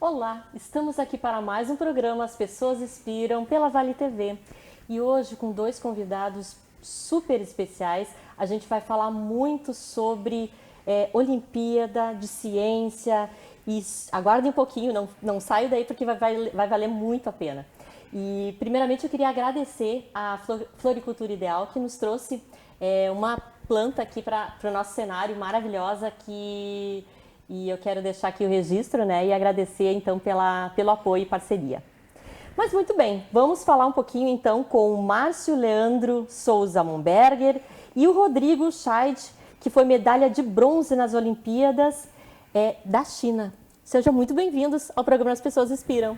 Olá, estamos aqui para mais um programa As Pessoas Inspiram pela Vale TV. E hoje com dois convidados super especiais, a gente vai falar muito sobre Olimpíada de Ciência. E aguardem um pouquinho, não saio daí porque vai valer muito a pena. E primeiramente eu queria agradecer a Floricultura Ideal que nos trouxe uma planta aqui para o nosso cenário maravilhosa e eu quero deixar aqui o registro, né, e agradecer então pelo apoio e parceria. Mas muito bem, vamos falar um pouquinho então com o Márcio Leandro Souza Momberger e o Rodrigo Scheid, que foi medalha de bronze nas Olimpíadas da China. Sejam muito bem-vindos ao programa As Pessoas Inspiram.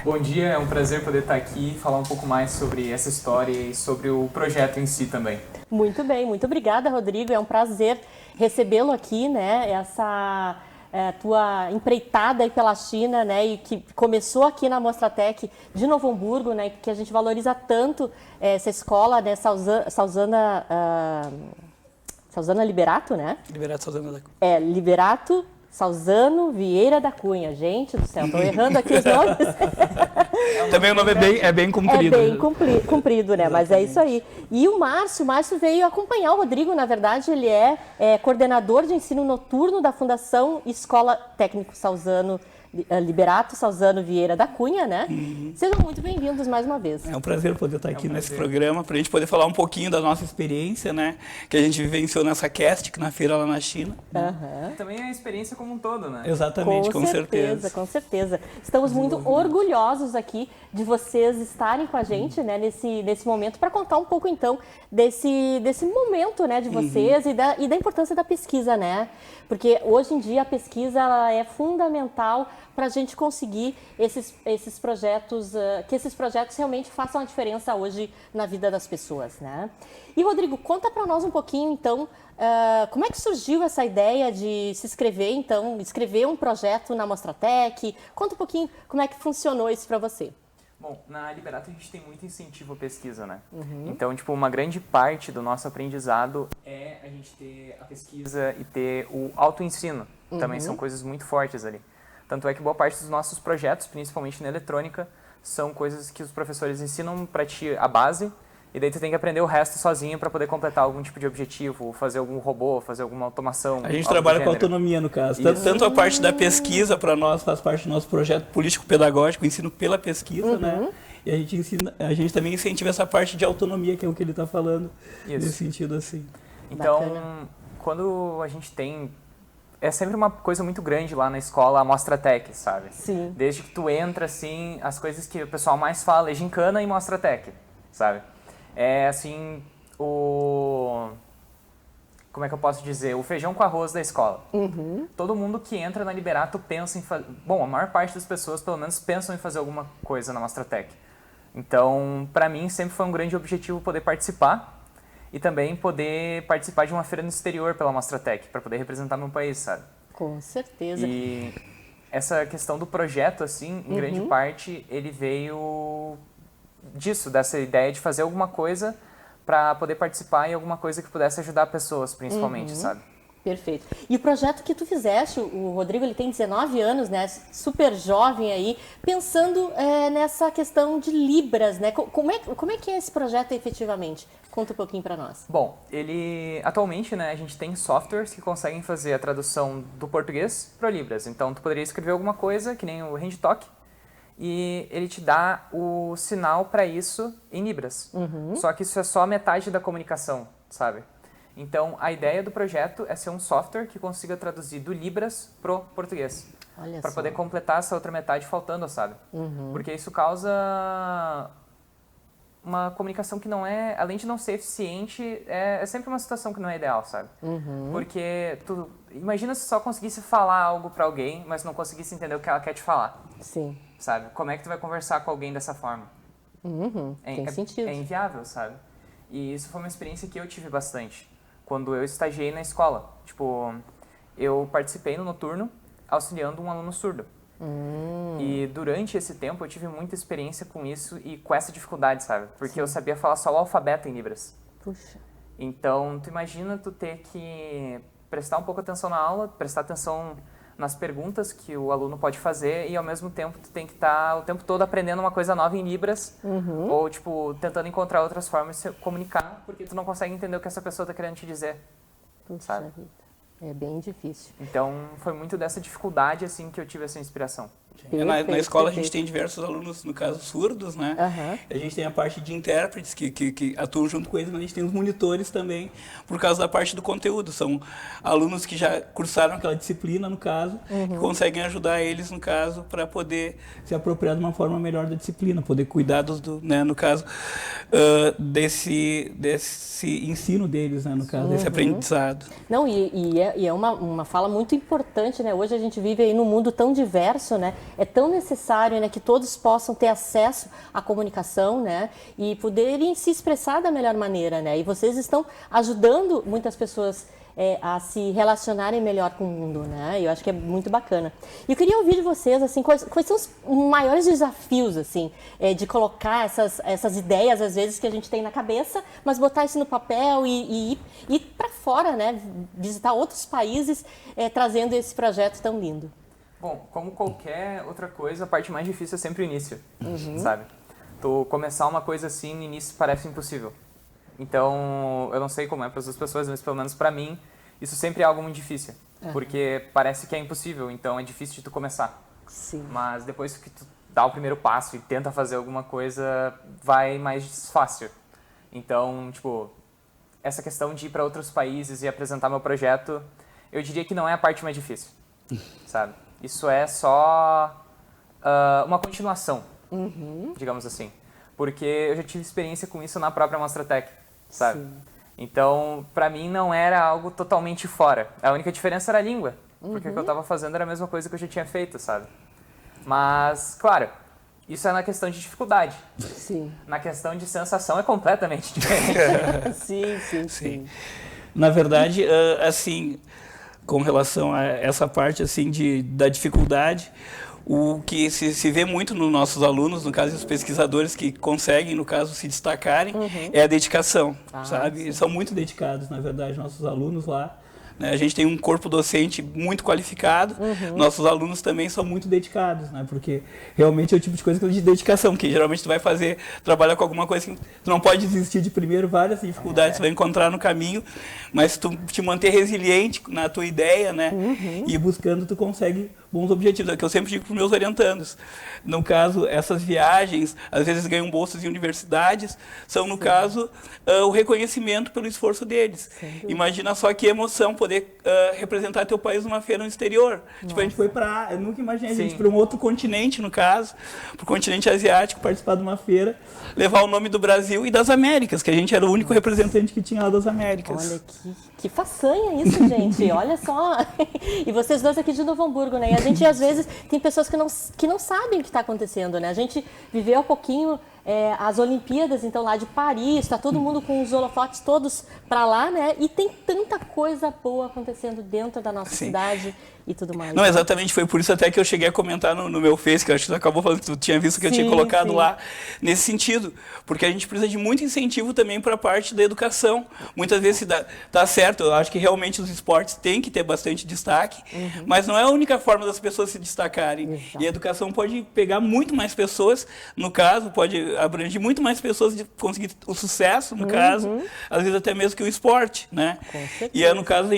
Bom dia, é um prazer poder estar aqui e falar um pouco mais sobre essa história e sobre o projeto em si também. Muito bem, muito obrigada, Rodrigo. É um prazer recebê-lo aqui, né? Essa tua empreitada aí pela China, né? E que começou aqui na Mostratec de Novo Hamburgo, né? Que a gente valoriza tanto essa escola, né? Salzana Liberato, né? Liberato Salzano da Cunha. Liberato Salzano Vieira da Cunha. Gente do céu, estou errando aqui os nomes. Também o nome é bem comprido. É bem comprido, né? Exatamente. Mas é isso aí. E o Márcio veio acompanhar o Rodrigo, na verdade, ele é coordenador de ensino noturno da Fundação Escola Técnico Salzano Liberato Salzano Vieira da Cunha, né? Uhum. Sejam muito bem-vindos mais uma vez. É um prazer poder estar aqui nesse programa, para a gente poder falar um pouquinho da nossa experiência, né? Que a gente vivenciou nessa CAST, na feira lá na China. Uhum. Também a experiência como um todo, né? Exatamente, com certeza. Com certeza. Estamos muito orgulhosos aqui de vocês estarem com a gente, né? Nesse momento, para contar um pouco, então, desse momento, né? De vocês e da importância da pesquisa, né? Porque hoje em dia a pesquisa ela é fundamental para a gente conseguir esses projetos, que esses projetos realmente façam a diferença hoje na vida das pessoas, né? E, Rodrigo, conta para nós um pouquinho, então, como é que surgiu essa ideia de se inscrever, então, escrever um projeto na Mostratec? Conta um pouquinho como é que funcionou isso para você. Bom, na Liberato a gente tem muito incentivo à pesquisa, né? Uhum. Então, uma grande parte do nosso aprendizado é a gente ter a pesquisa e ter o autoensino. Uhum. Também são coisas muito fortes ali. Tanto é que boa parte dos nossos projetos, principalmente na eletrônica, são coisas que os professores ensinam para ti a base, e daí tu tem que aprender o resto sozinho para poder completar algum tipo de objetivo, fazer algum robô, fazer alguma automação. A gente trabalha com autonomia, no caso. Tanto a parte da pesquisa para nós faz parte do nosso projeto político-pedagógico, ensino pela pesquisa, né? E a gente também incentiva essa parte de autonomia, que é o que ele está falando, nesse sentido assim. Então, quando a gente tem... É sempre uma coisa muito grande lá na escola, a Mostratec, sabe? Sim. Desde que tu entra, assim, as coisas que o pessoal mais fala é gincana e Mostratec, sabe? É, assim, como é que eu posso dizer? O feijão com arroz da escola. Uhum. Todo mundo que entra na Liberato pensa em fazer... Bom, a maior parte das pessoas, pelo menos, pensam em fazer alguma coisa na Mostratec. Então, para mim, sempre foi um grande objetivo poder participar e também poder participar de uma feira no exterior pela Mostratec, para poder representar meu país, sabe? Com certeza. E essa questão do projeto, assim, em grande parte, ele veio disso, dessa ideia de fazer alguma coisa para poder participar em alguma coisa que pudesse ajudar pessoas, principalmente, sabe? Perfeito. E o projeto que tu fizeste, o Rodrigo, ele tem 19 anos, né? Super jovem aí, pensando nessa questão de Libras, né? Como é que é esse projeto efetivamente? Conta um pouquinho para nós. Bom, atualmente, né, a gente tem softwares que conseguem fazer a tradução do português para Libras. Então, tu poderia escrever alguma coisa, que nem o HandTalk, e ele te dá o sinal para isso em Libras. Uhum. Só que isso é só metade da comunicação, sabe? Então, a ideia do projeto é ser um software que consiga traduzir do Libras pro português. Para poder completar essa outra metade faltando, sabe? Uhum. Porque isso causa uma comunicação que não é, além de não ser eficiente, é sempre uma situação que não é ideal, sabe? Uhum. Porque tu imagina se só conseguisse falar algo para alguém, mas não conseguisse entender o que ela quer te falar. Sim. Sabe? Como é que tu vai conversar com alguém dessa forma? Uhum. Tem sentido. É inviável, sabe? E isso foi uma experiência que eu tive bastante quando eu estagiei na escola. Eu participei no noturno auxiliando um aluno surdo. E durante esse tempo eu tive muita experiência com isso e com essa dificuldade, sabe? Porque eu sabia falar só o alfabeto em Libras. Puxa. Então, tu imagina tu ter que prestar um pouco atenção na aula, prestar atenção nas perguntas que o aluno pode fazer e ao mesmo tempo tu tem que estar o tempo todo aprendendo uma coisa nova em Libras ou tipo tentando encontrar outras formas de se comunicar porque tu não consegue entender o que essa pessoa está querendo te dizer, sabe? Vida. É bem difícil. Então foi muito dessa dificuldade assim que eu tive essa inspiração. Na escola a gente tem diversos alunos, no caso, surdos, né? A gente tem a parte de intérpretes que atuam junto com eles, mas a gente tem os monitores também, por causa da parte do conteúdo. São alunos que já cursaram aquela disciplina, no caso, que conseguem ajudar eles, no caso, para poder se apropriar de uma forma melhor da disciplina, poder cuidar, né, no caso, desse ensino deles, né, no caso, desse aprendizado. Não, e é uma fala muito importante, né? Hoje a gente vive aí num mundo tão diverso, né? É tão necessário, né, que todos possam ter acesso à comunicação, né, e poderem se expressar da melhor maneira, né, e vocês estão ajudando muitas pessoas a se relacionarem melhor com o mundo, né, eu acho que é muito bacana. E eu queria ouvir de vocês, assim, quais são os maiores desafios, assim, de colocar essas ideias, às vezes, que a gente tem na cabeça, mas botar isso no papel e ir para fora, né, visitar outros países, trazendo esse projeto tão lindo. Bom, como qualquer outra coisa, a parte mais difícil é sempre o início, sabe? Tu começar uma coisa assim, no início parece impossível. Então, eu não sei como é para as outras pessoas, mas pelo menos para mim, isso sempre é algo muito difícil. Porque parece que é impossível, então é difícil de tu começar. Sim. Mas depois que tu dá o primeiro passo e tenta fazer alguma coisa, vai mais fácil. Então, tipo, essa questão de ir para outros países e apresentar meu projeto, eu diria que não é a parte mais difícil, sabe? Isso é só uma continuação, digamos assim. Porque eu já tive experiência com isso na própria Mostratec, sabe? Sim. Então, pra mim não era algo totalmente fora. A única diferença era a língua. Porque o que eu estava fazendo era a mesma coisa que eu já tinha feito, sabe? Mas, claro, isso é na questão de dificuldade. Sim. Na questão de sensação é completamente diferente. Sim. Na verdade, assim, com relação a essa parte assim da dificuldade, o que se vê muito nos nossos alunos, no caso dos pesquisadores que conseguem, no caso, se destacarem, é a dedicação, sabe? Eles são muito dedicados, na verdade, nossos alunos lá. Né? A gente tem um corpo docente muito qualificado, nossos alunos também são muito dedicados, né? Porque realmente é o tipo de coisa de dedicação, que geralmente tu vai trabalhar com alguma coisa que tu não pode desistir de primeiro, várias dificuldades tu vai encontrar no caminho, mas se tu te manter resiliente na tua ideia, né? E buscando, tu consegue bons objetivos. É o que eu sempre digo para os meus orientandos. No caso, essas viagens, às vezes ganham bolsas em universidades, são, no caso, o reconhecimento pelo esforço deles. Imagina só que emoção poder representar teu país numa feira no exterior. Tipo, a gente foi para... Eu nunca imaginei a gente para um outro continente, no caso, para o continente asiático, participar de uma feira, levar o nome do Brasil e das Américas, que a gente era o único representante que tinha lá das Américas. Olha que façanha isso, gente. Olha só. E vocês dois aqui de Novo Hamburgo, né? E a gente, às vezes, tem pessoas que não sabem o que está acontecendo, né? A gente viveu há pouquinho as Olimpíadas, então, lá de Paris, está todo mundo com os holofotes todos para lá, né? E tem tanta coisa boa acontecendo dentro da nossa cidade e tudo mais. Não, exatamente, foi por isso até que eu cheguei a comentar no meu Face, que eu acho que tu acabou falando que tu tinha visto que eu tinha colocado lá, nesse sentido, porque a gente precisa de muito incentivo também para a parte da educação. Muitas vezes tá certo, eu acho que realmente os esportes têm que ter bastante destaque, mas não é a única forma das pessoas se destacarem. Exato. E a educação pode pegar muito mais pessoas, no caso, pode abranger muito mais pessoas de conseguir o sucesso, no caso, às vezes até mesmo que o esporte, né? E no caso,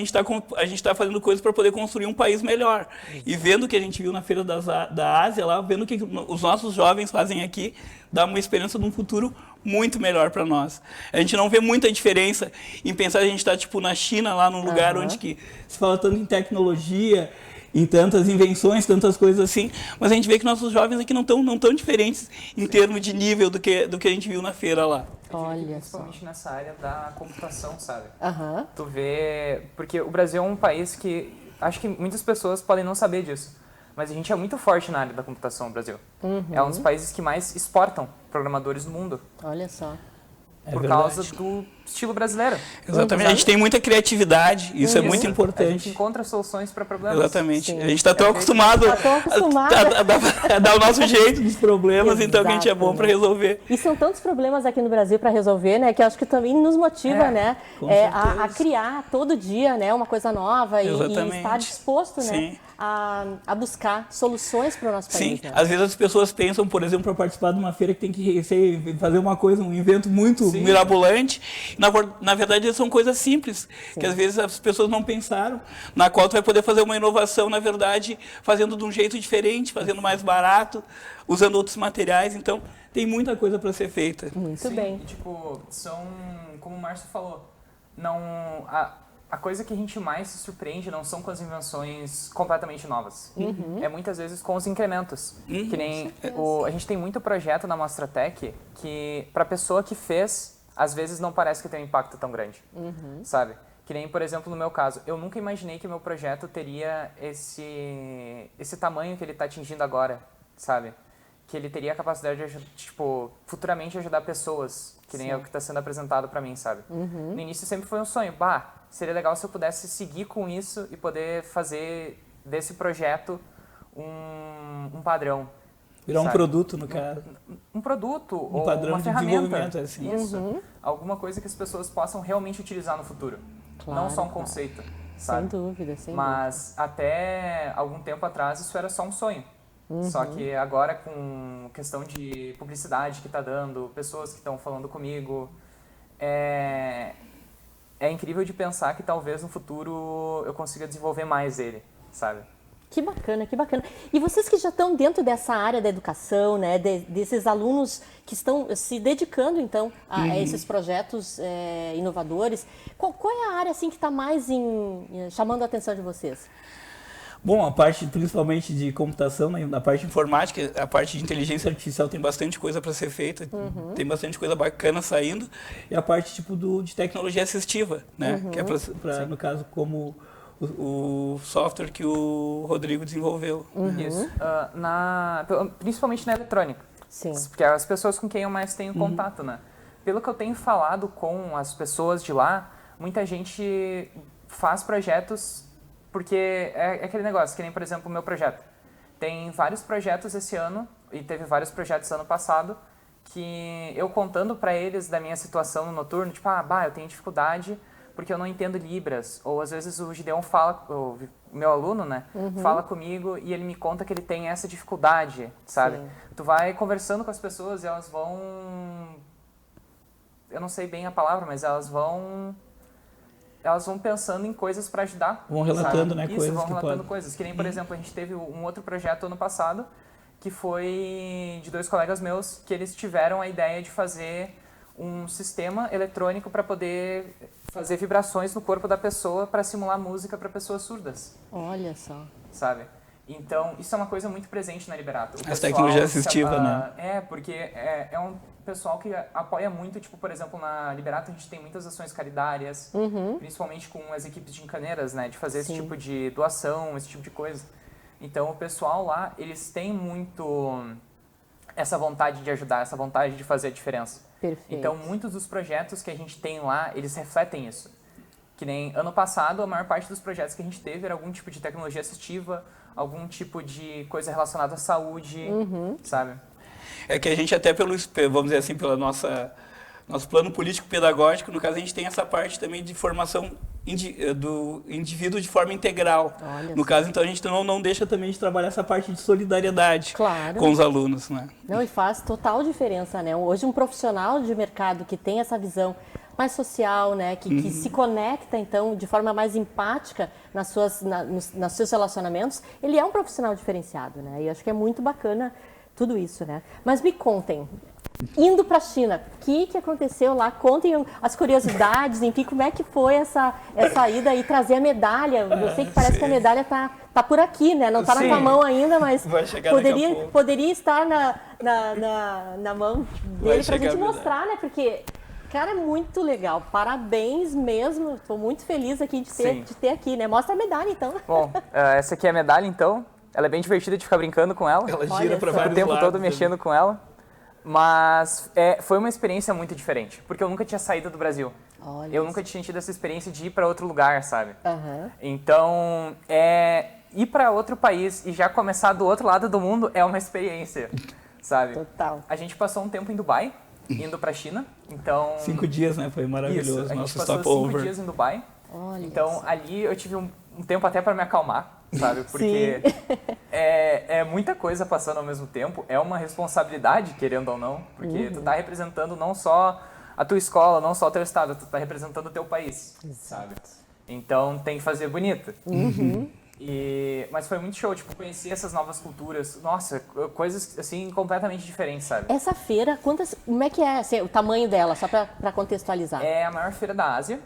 a gente tá fazendo coisas para poder construir um país melhor. E vendo o que a gente viu na Feira da Ásia, lá, vendo o que os nossos jovens fazem aqui, dá uma esperança de um futuro muito melhor para nós. A gente não vê muita diferença em pensar a gente está tipo na China, lá num lugar onde que se fala tanto em tecnologia, em tantas invenções, tantas coisas assim, mas a gente vê que nossos jovens aqui não tão diferentes em termos de nível do que a gente viu na feira lá. Olha, principalmente nessa área da computação, sabe? Tu vê, porque o Brasil é um país que acho que muitas pessoas podem não saber disso, mas a gente é muito forte na área da computação no Brasil. É um dos países que mais exportam programadores no mundo. Olha só. Por causa do estilo brasileiro. Exatamente, a gente tem muita criatividade, isso é muito importante. A gente encontra soluções para problemas. Exatamente, a gente está tão acostumado a dar o nosso jeito dos problemas, então que a gente é bom para resolver. E são tantos problemas aqui no Brasil para resolver, né, que eu acho que também nos motiva, né, a criar todo dia, né, uma coisa nova e estar disposto, né, a buscar soluções para o nosso país. Sim, Né? às vezes as pessoas pensam, por exemplo, para participar de uma feira que tem que fazer uma coisa, um evento muito mirabolante. Na verdade, são coisas simples, que às vezes as pessoas não pensaram, na qual tu vai poder fazer uma inovação, na verdade, fazendo de um jeito diferente, fazendo mais barato, usando outros materiais. Então, tem muita coisa para ser feita. Muito bem. E, tipo, são, como o Márcio falou, a coisa que a gente mais se surpreende não são com as invenções completamente novas. É muitas vezes com os incrementos. Que nem a gente tem muito projeto na Mostratec que, para a pessoa que fez, às vezes não parece que tem um impacto tão grande. Sabe? Que nem, por exemplo, no meu caso, eu nunca imaginei que o meu projeto teria esse tamanho que ele está atingindo agora, sabe? Que ele teria a capacidade de, tipo, futuramente ajudar pessoas, que nem é o que está sendo apresentado para mim, sabe? No início sempre foi um sonho, seria legal se eu pudesse seguir com isso e poder fazer desse projeto um padrão. Virar um produto, no caso. Um produto ou padrão uma de ferramenta. desenvolvimento, assim. Isso. Alguma coisa que as pessoas possam realmente utilizar no futuro. Claro, não só um conceito, sabe? Sem dúvida, sem Mas até algum tempo atrás isso era só um sonho. Só que agora com questão de publicidade que está dando, pessoas que estão falando comigo, é incrível de pensar que talvez no futuro eu consiga desenvolver mais ele, sabe? Que bacana, que bacana. E vocês que já estão dentro dessa área da educação, né, desses alunos que estão se dedicando, então, a esses projetos inovadores, qual é a área, assim, que está mais chamando a atenção de vocês? Bom, a parte principalmente de computação, né, na parte informática, a parte de inteligência artificial tem bastante coisa para ser feita, tem bastante coisa bacana saindo, e a parte tipo de tecnologia assistiva, né, que é para no caso como o software que o Rodrigo desenvolveu. Isso. Principalmente na eletrônica. Sim. Porque é as pessoas com quem eu mais tenho contato, né? Pelo que eu tenho falado com as pessoas de lá, muita gente faz projetos porque é aquele negócio, que nem, por exemplo, o meu projeto. Tem vários projetos esse ano, e teve vários projetos ano passado, que eu contando para eles da minha situação no noturno, tipo, eu tenho dificuldade porque eu não entendo Libras. Ou às vezes o Gideon fala, o meu aluno, né, fala comigo e ele me conta que ele tem essa dificuldade, sabe? Sim. Tu vai conversando com as pessoas e elas vão... Eu não sei bem a palavra, mas elas vão pensando em coisas para ajudar. Vão relatando, sabe? Né, Isso, coisas vão que relatando podem. coisas. Que nem, por exemplo, a gente teve um outro projeto ano passado, que foi de 2 colegas meus, que eles tiveram a ideia de fazer um sistema eletrônico para poder fazer vibrações no corpo da pessoa para simular música para pessoas surdas. Olha só. Sabe? Então, isso é uma coisa muito presente na Liberato. Essa tecnologia assistiva, né? Porque é um pessoal que apoia muito, tipo, por exemplo, na Liberato a gente tem muitas ações caridárias, principalmente com as equipes de encaneiras, né? De fazer esse tipo de doação, esse tipo de coisa. Então, o pessoal lá, eles têm muito essa vontade de ajudar, essa vontade de fazer a diferença. Perfeito. Então, muitos dos projetos que a gente tem lá, eles refletem isso. Que nem ano passado, a maior parte dos projetos que a gente teve era algum tipo de tecnologia assistiva, algum tipo de coisa relacionada à saúde, sabe? É que a gente até vamos dizer assim, pelo nosso plano político-pedagógico, no caso a gente tem essa parte também de formação do indivíduo de forma integral. Olha no caso, então a gente não deixa também de trabalhar essa parte de solidariedade com os alunos, né? Não, e faz total diferença, né? Hoje um profissional de mercado que tem essa visão mais social, né, que se conecta, então, de forma mais empática nos seus relacionamentos, ele é um profissional diferenciado, né? E acho que é muito bacana tudo isso, né? Mas me contem, indo para a China, o que aconteceu lá? Contem as curiosidades, enfim, como é que foi essa ida e trazer a medalha? Eu sei que parece que a medalha tá por aqui, né? Não está na tua mão ainda, mas poderia estar na mão dele para a gente mostrar, né? Porque... Cara, é muito legal. Parabéns mesmo. Estou muito feliz aqui de ter aqui, né? Mostra a medalha, então. Bom, essa aqui é a medalha, então. Ela é bem divertida de ficar brincando com ela. Ela gira para vários lados. O tempo todo mexendo com ela. Mas foi uma experiência muito diferente, porque eu nunca tinha saído do Brasil. Eu nunca tinha tido essa experiência de ir para outro lugar, sabe? Então, ir para outro país e já começar do outro lado do mundo é uma experiência, sabe? Total. A gente passou um tempo em Dubai, indo para a China, então... 5 dias, né? Foi maravilhoso. Isso, a gente passou 5 dias em Dubai. Olha então, ali eu tive um tempo até para me acalmar, sabe? Porque é muita coisa passando ao mesmo tempo, é uma responsabilidade, querendo ou não, porque tu tá representando não só a tua escola, não só o teu estado, tu tá representando o teu país, sabe? Então tem que fazer bonito. Mas foi muito show, tipo, conhecer essas novas culturas, nossa, coisas assim completamente diferentes, sabe? Essa feira, como é que é assim, o tamanho dela, só pra contextualizar? É a maior feira da Ásia,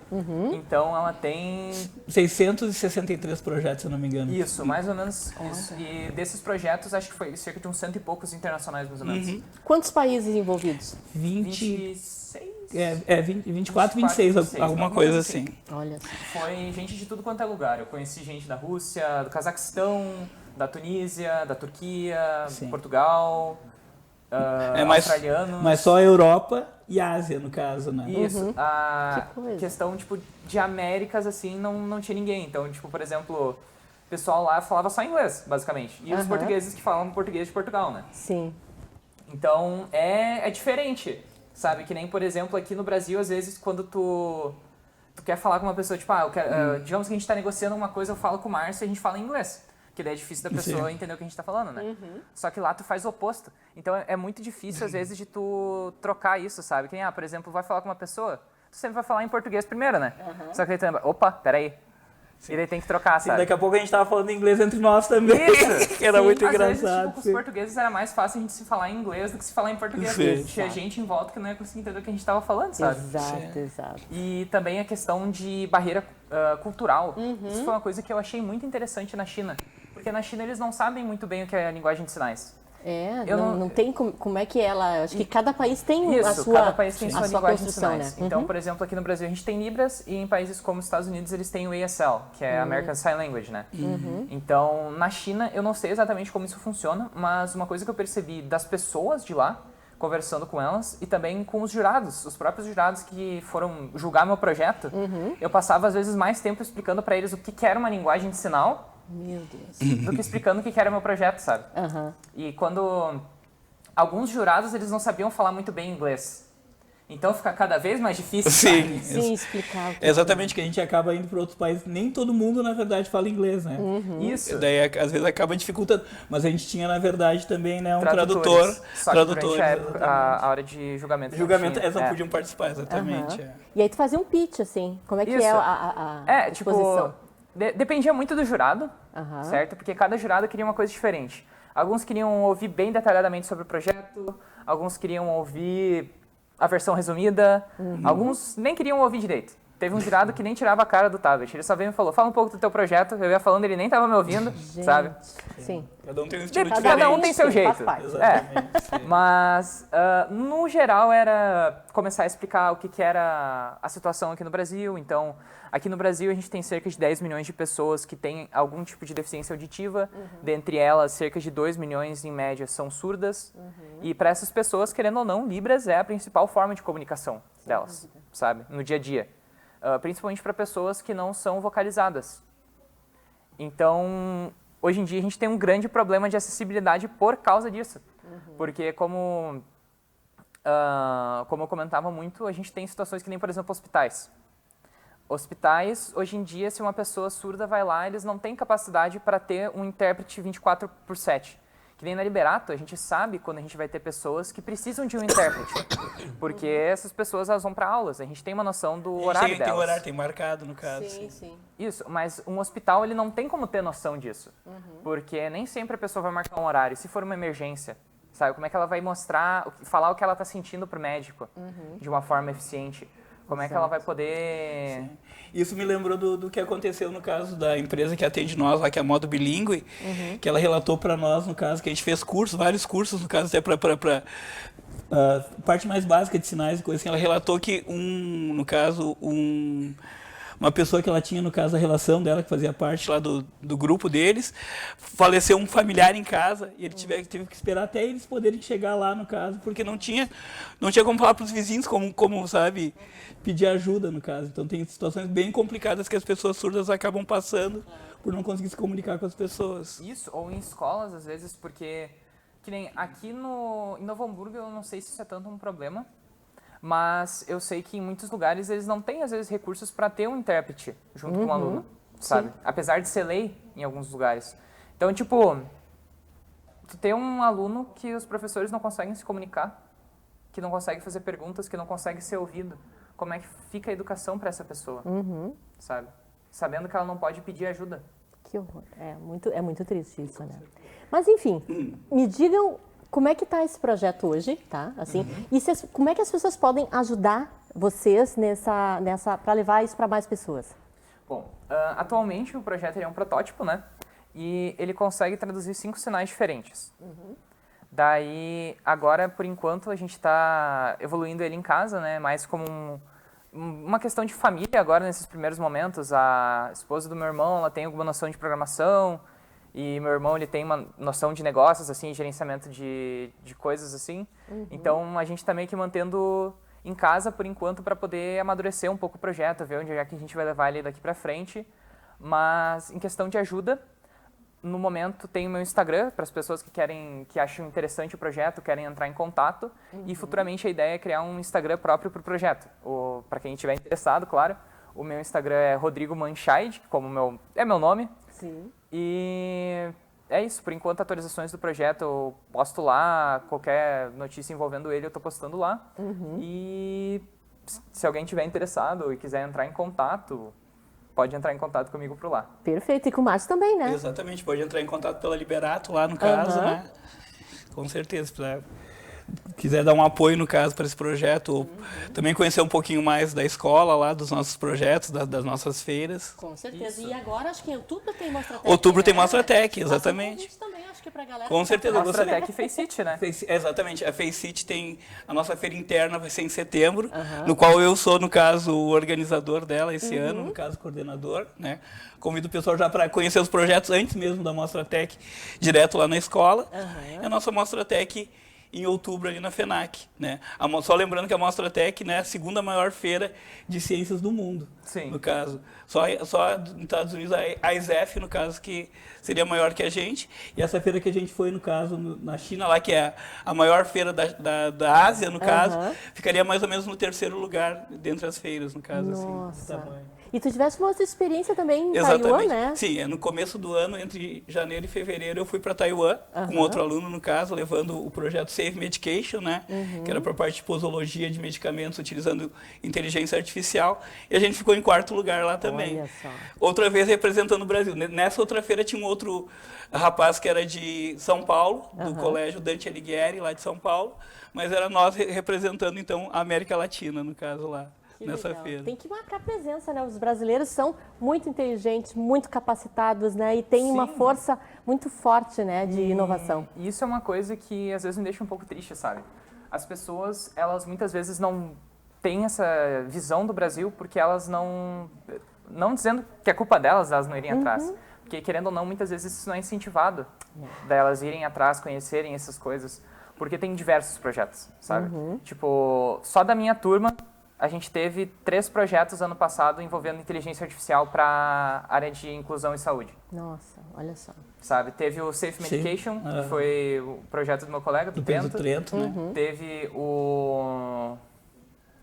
então ela tem... 663 projetos, se eu não me engano. Isso, mais ou menos isso. E desses projetos, acho que foi cerca de uns 100 e poucos internacionais, mais ou menos. Quantos países envolvidos? 26? 24, 26, 26, alguma coisa assim. Olha só. Foi gente de tudo quanto é lugar. Eu conheci gente da Rússia, do Cazaquistão, da Tunísia, da Turquia, Portugal, australianos. Mas só a Europa e Ásia, no caso, né? Isso. A Que coisa. questão, tipo, de Américas, assim, não tinha ninguém. Então, tipo, por exemplo, o pessoal lá falava só inglês, basicamente. E os portugueses que falam português de Portugal, né? Sim. Então, é diferente, sabe? Que nem, por exemplo, aqui no Brasil, às vezes, quando tu quer falar com uma pessoa, tipo, digamos que a gente tá negociando uma coisa, eu falo com o Márcio e a gente fala em inglês. Que daí é difícil da pessoa entender o que a gente tá falando, né? Só que lá tu faz o oposto. Então, é muito difícil, às vezes, de tu trocar isso, sabe? Que nem, por exemplo, vai falar com uma pessoa, tu sempre vai falar em português primeiro, né? Só que aí tu lembra, opa, peraí. E daí tem que trocar, sabe? Daqui a pouco a gente tava falando inglês entre nós também. Isso! Que era muito Às engraçado. vezes, tipo, com os portugueses era mais fácil a gente se falar em inglês do que se falar em português. Sim. Porque tinha gente em volta que não ia conseguir entender o que a gente tava falando, sabe? Exato. E também a questão de barreira cultural. Isso foi uma coisa que eu achei muito interessante na China. Porque na China eles não sabem muito bem o que é a linguagem de sinais. Não tem como é que ela... Acho que cada país tem a sua cada país tem sua linguagem de construção, sinais. né? Então, por exemplo, aqui no Brasil a gente tem Libras e em países como os Estados Unidos eles têm o ASL, que é American Sign Language, né? Então, na China, eu não sei exatamente como isso funciona, mas uma coisa que eu percebi das pessoas de lá, conversando com elas, e também com os jurados, os próprios jurados que foram julgar meu projeto, eu passava às vezes mais tempo explicando para eles o que era uma linguagem de sinal, Meu Deus. do que explicando o que era meu projeto, sabe? E quando alguns jurados eles não sabiam falar muito bem inglês, então fica cada vez mais difícil. Sim. Sim, explicar o que É exatamente que a gente acaba indo para outros países. Nem todo mundo, na verdade, fala inglês, né? Isso. Daí, às vezes, acaba dificultando. Mas a gente tinha, na verdade, também, né, um Tradutores. tradutor. Só que durante a época, a hora de julgamento. Julgamento, não eles não tinha. podiam participar, exatamente. E aí tu fazia um pitch, assim. Como é que Isso. é a Tipo, exposição? dependia muito do jurado, certo? Porque cada jurado queria uma coisa diferente. Alguns queriam ouvir bem detalhadamente sobre o projeto, alguns queriam ouvir a versão resumida, alguns nem queriam ouvir direito. Teve um jurado que nem tirava a cara do tablet, ele só veio e me falou, fala um pouco do teu projeto, eu ia falando, ele nem tava me ouvindo, sabe? Sim. Cada um tem um estilo Cada diferente. Cada um tem seu Sim, jeito. faz parte. Exatamente. Mas, no geral, era começar a explicar o que era a situação aqui no Brasil. Então, aqui no Brasil, a gente tem cerca de 10 milhões de pessoas que têm algum tipo de deficiência auditiva. Dentre elas, cerca de 2 milhões, em média, são surdas. E para essas pessoas, querendo ou não, Libras é a principal forma de comunicação delas, sabe? No dia a dia. Principalmente para pessoas que não são vocalizadas. Então, hoje em dia, a gente tem um grande problema de acessibilidade por causa disso. Porque, como eu comentava muito, a gente tem situações que nem, por exemplo, hospitais. Hospitais, hoje em dia, se uma pessoa surda vai lá, eles não têm capacidade para ter um intérprete 24/7. Que nem na Liberato, a gente sabe quando a gente vai ter pessoas que precisam de um intérprete. Porque essas pessoas elas vão para aulas, a gente tem uma noção do horário delas. Tem horário, tem marcado, no caso. Sim. Isso, mas um hospital ele não tem como ter noção disso. Porque nem sempre a pessoa vai marcar um horário. Se for uma emergência, sabe? Como é que ela vai mostrar, falar o que ela está sentindo para o médico de uma forma eficiente? Como é que ela vai poder... Sim. Isso me lembrou do que aconteceu no caso da empresa que atende nós, lá, que é a Modo Bilíngue, que ela relatou para nós, no caso, que a gente fez cursos, vários cursos, no caso, até para parte mais básica de sinais e coisa assim. Ela relatou que, uma pessoa que ela tinha, no caso, a relação dela, que fazia parte lá do grupo deles, faleceu um familiar em casa e ele teve que esperar até eles poderem chegar lá, no caso, porque não tinha como falar para os vizinhos, como, sabe, pedir ajuda, no caso. Então, tem situações bem complicadas que as pessoas surdas acabam passando por não conseguir se comunicar com as pessoas. Isso, ou em escolas, às vezes, porque... Que nem aqui em Novo Hamburgo, eu não sei se isso é tanto um problema, mas eu sei que em muitos lugares eles não têm, às vezes, recursos para ter um intérprete junto com o aluno, sabe? Sim. Apesar de ser lei em alguns lugares. Então, tipo, tu tem um aluno que os professores não conseguem se comunicar, que não consegue fazer perguntas, que não consegue ser ouvido. Como é que fica a educação para essa pessoa, sabe? Sabendo que ela não pode pedir ajuda. Que horror. É muito triste isso, né? Mas, enfim, me digam como é que está esse projeto hoje, tá? Assim, e como é que as pessoas podem ajudar vocês para levar isso para mais pessoas? Bom, atualmente o projeto é um protótipo, né? E ele consegue traduzir 5 sinais diferentes. Daí, agora, por enquanto, a gente está evoluindo ele em casa, né? Mais como uma questão de família agora, nesses primeiros momentos. A esposa do meu irmão, ela tem alguma noção de programação, e meu irmão, ele tem uma noção de negócios, assim, gerenciamento de coisas, assim. Então, a gente está meio que mantendo em casa, por enquanto, para poder amadurecer um pouco o projeto, ver onde é que a gente vai levar ele daqui para frente. Mas, em questão de ajuda, no momento tem o meu Instagram, para as pessoas que acham interessante o projeto, querem entrar em contato. E futuramente a ideia é criar um Instagram próprio para o projeto. Para quem estiver interessado, claro. O meu Instagram é Rodrigo Manscheid, como é meu nome. Sim. E é isso, por enquanto atualizações do projeto eu posto lá, qualquer notícia envolvendo ele eu estou postando lá. E se alguém estiver interessado e quiser entrar em contato, pode entrar em contato comigo por lá. Perfeito, e com o Márcio também, né? Exatamente, pode entrar em contato pela Liberato lá no caso, né? Com certeza, quiser dar um apoio no caso para esse projeto, ou também conhecer um pouquinho mais da escola lá, dos nossos projetos, das nossas feiras. Com certeza. Isso. E agora acho que em outubro tem Mostratec. Outubro tem Mostratec, exatamente. Isso também, acho que pra galera. Com certeza. Mostratec e Faceit, né? Exatamente. A Faceit tem a nossa feira interna, vai ser em setembro, no qual eu sou, no caso, o organizador dela esse ano, no caso, coordenador, né? Convido o pessoal já para conhecer os projetos antes mesmo da Mostratec, direto lá na escola. E a nossa Mostratec em outubro ali na FENAC, né? Só lembrando que a Mostratec, né, é a segunda maior feira de ciências do mundo, Sim. no caso. Só nos Estados Unidos a ISEF, no caso, que seria maior que a gente. E essa feira que a gente foi, no caso, na China, lá que é a maior feira da Ásia, no caso, ficaria mais ou menos no 3º lugar dentre as feiras, no caso. Nossa. Assim, tamanho. E tu tiveste uma outra experiência também em Taiwan, né? Sim, no começo do ano, entre janeiro e fevereiro, eu fui para Taiwan, com outro aluno, no caso, levando o projeto Safe Medication, né? Que era para parte de posologia de medicamentos utilizando inteligência artificial. E a gente ficou em 4º lugar lá também. Olha só. Outra vez representando o Brasil. Nessa outra feira tinha um outro rapaz que era de São Paulo, do Colégio Dante Alighieri, lá de São Paulo. Mas era nós representando, então, a América Latina, no caso, lá. Que nessa legal. feira. Tem que marcar presença, né? Os brasileiros são muito inteligentes, muito capacitados, né? E tem uma força muito forte, né, de inovação. E isso é uma coisa que às vezes me deixa um pouco triste, sabe? As pessoas, elas muitas vezes não têm essa visão do Brasil porque elas não dizendo que é culpa delas, elas não irem atrás. Porque, querendo ou não, muitas vezes isso não é incentivado delas irem atrás, conhecerem essas coisas. Porque tem diversos projetos, sabe? Tipo, só da minha turma, a gente teve 3 projetos ano passado envolvendo inteligência artificial para a área de inclusão e saúde. Nossa, olha só. Sabe, teve o Safe Medication, que foi o projeto do meu colega, do Trento. Né? Teve o...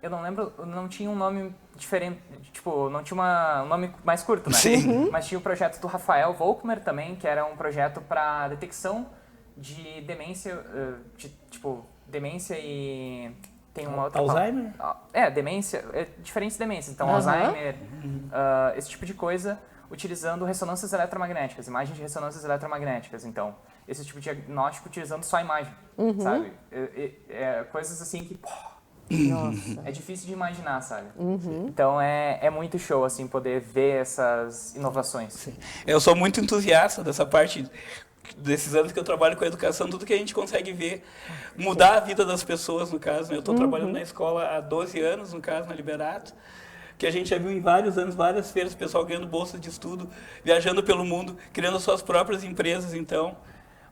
Eu não lembro, não tinha um nome diferente, tipo, não tinha um nome mais curto, né? Sim. Mas tinha o projeto do Rafael Volkmer também, que era um projeto para detecção de demência, tipo, demência e... Tem uma outra Alzheimer? Demência, diferentes demências. Então, Alzheimer, esse tipo de coisa, utilizando ressonâncias eletromagnéticas, imagens de ressonâncias eletromagnéticas. Então, esse tipo de diagnóstico utilizando só a imagem, sabe? Coisas assim que, Nossa. é difícil de imaginar, sabe? Então, é muito show, assim, poder ver essas inovações. Sim. Eu sou muito entusiasta dessa parte, desses anos que eu trabalho com a educação, tudo que a gente consegue ver, mudar a vida das pessoas, no caso. Né? Eu estou trabalhando na escola há 12 anos, no caso, na Liberato, que a gente já viu em vários anos, várias feiras, o pessoal ganhando bolsa de estudo, viajando pelo mundo, criando suas próprias empresas. Então,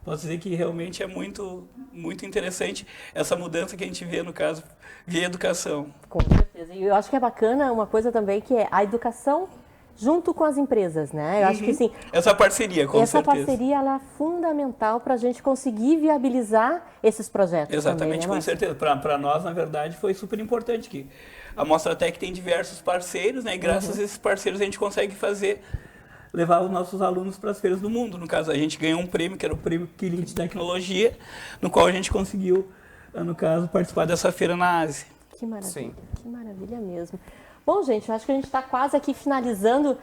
posso dizer que realmente é muito, muito interessante essa mudança que a gente vê, no caso, via educação. Com certeza. E eu acho que é bacana uma coisa também, que é a educação junto com as empresas, né? Eu acho que sim. Essa parceria, com certeza. Essa parceria ela é fundamental para a gente conseguir viabilizar esses projetos. Exatamente, também, né, com certeza. Para nós, na verdade, foi super importante que a Mostratec tem diversos parceiros, né? E graças a esses parceiros a gente consegue fazer levar os nossos alunos para as feiras do mundo. No caso, a gente ganhou um prêmio, que era o Prêmio Killing de Tecnologia, no qual a gente conseguiu, no caso, participar dessa feira na Ásia. Que maravilha, Sim. que maravilha mesmo. Bom, gente, eu acho que a gente está quase aqui finalizando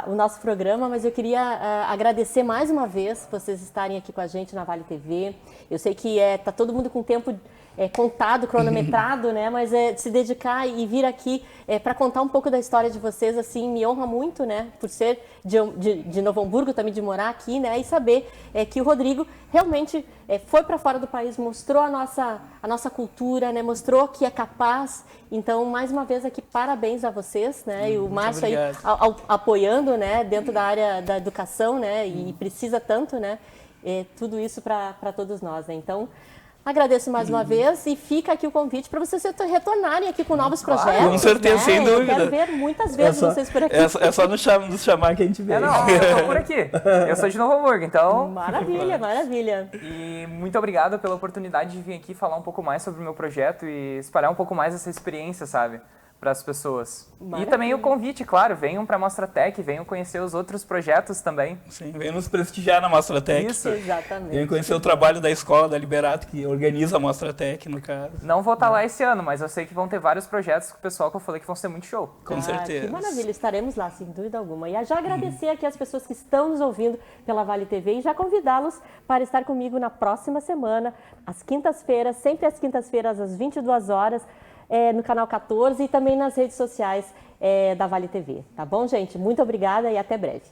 o nosso programa, mas eu queria agradecer mais uma vez vocês estarem aqui com a gente na Vale TV. Eu sei que está todo mundo com tempo contado, cronometrado, né? Mas se dedicar e vir aqui para contar um pouco da história de vocês, assim, me honra muito, né? Por ser de Novo Hamburgo, também de morar aqui, né? E saber que o Rodrigo realmente foi para fora do país, mostrou a nossa cultura, né? Mostrou que é capaz. Então, mais uma vez aqui, parabéns a vocês, né? E o Márcio aí apoiando, né? Dentro da área da educação, né? E precisa tanto, né? Tudo isso para todos nós, né? Então, agradeço mais uma vez e fica aqui o convite para vocês retornarem aqui com novos projetos. Com certeza, né? sem dúvida. Eu quero ver muitas vezes vocês por aqui. É só nos chamar que a gente vê. Não, eu tô por aqui. Eu sou de Novo Hamburgo, então... Maravilha, maravilha. E muito obrigado pela oportunidade de vir aqui falar um pouco mais sobre o meu projeto e espalhar um pouco mais essa experiência, sabe? Para as pessoas. Maravilha. E também o convite, claro, venham para a Mostratec, venham conhecer os outros projetos também. Sim, venham nos prestigiar na Mostratec. Isso. Exatamente. Venham conhecer o trabalho da escola da Liberato, que organiza a Mostratec, no caso. Não vou estar lá esse ano, mas eu sei que vão ter vários projetos com o pessoal que eu falei que vão ser muito show. Com certeza. Que maravilha, estaremos lá, sem dúvida alguma. E já agradecer aqui as pessoas que estão nos ouvindo pela Vale TV e já convidá-los para estar comigo na próxima semana, às quintas-feiras, sempre às quintas-feiras, às 22 horas, no canal 14 e também nas redes sociais da Vale TV. Tá bom, gente? Muito obrigada e até breve.